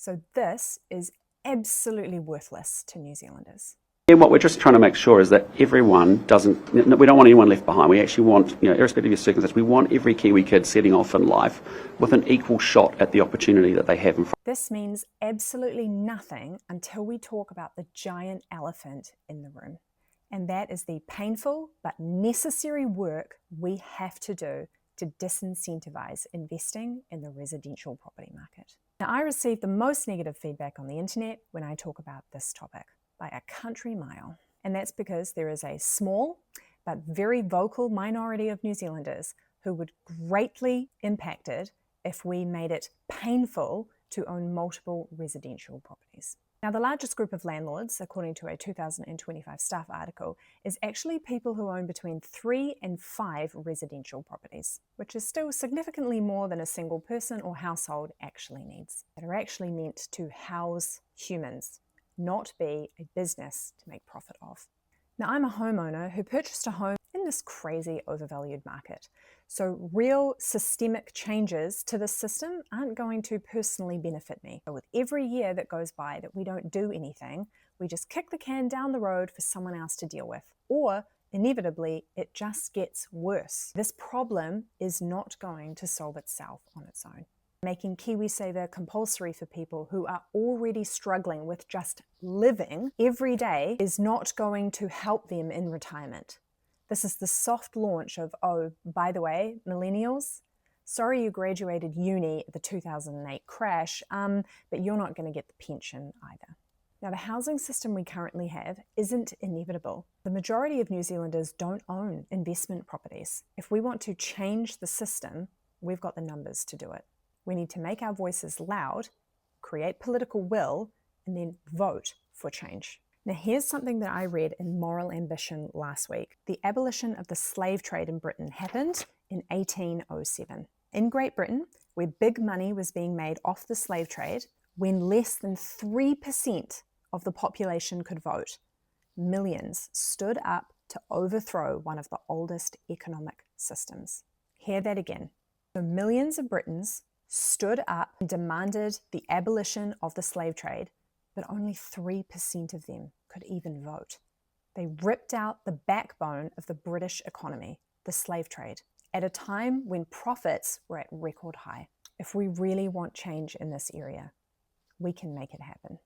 So this is absolutely worthless to New Zealanders. And what we're just trying to make sure is that everyone doesn't, we don't want anyone left behind. We actually want, irrespective of your circumstances, we want every Kiwi kid setting off in life with an equal shot at the opportunity that they have in front. This means absolutely nothing until we talk about the giant elephant in the room. And that is the painful but necessary work we have to do to disincentivize investing in the residential property market. Now, I receive the most negative feedback on the internet when I talk about this topic, by a country mile. And that's because there is a small but very vocal minority of New Zealanders who would greatly impacted if we made it painful to own multiple residential properties. Now, the largest group of landlords, according to a 2025 Staff article, is actually people who own between 3 and 5 residential properties, which is still significantly more than a single person or household actually needs. That are actually meant to house humans, not be a business to make profit of. Now, I'm a homeowner who purchased a home in this crazy overvalued market. So real systemic changes to the system aren't going to personally benefit me. But with every year that goes by that we don't do anything, we just kick the can down the road for someone else to deal with. Or inevitably, it just gets worse. This problem is not going to solve itself on its own. Making KiwiSaver compulsory for people who are already struggling with just living every day is not going to help them in retirement. This is the soft launch of, oh, by the way, millennials, sorry you graduated uni at the 2008 crash, but you're not going to get the pension either. Now, the housing system we currently have isn't inevitable. The majority of New Zealanders don't own investment properties. If we want to change the system, we've got the numbers to do it. We need to make our voices loud, create political will, and then vote for change. Now, here's something that I read in Moral Ambition last week. The abolition of the slave trade in Britain happened in 1807. In Great Britain, where big money was being made off the slave trade, when less than 3% of the population could vote, millions stood up to overthrow one of the oldest economic systems. Hear that again. So millions of Britons stood up and demanded the abolition of the slave trade, but only 3% of them could even vote. They ripped out the backbone of the British economy, the slave trade, at a time when profits were at record high. If we really want change in this area, we can make it happen.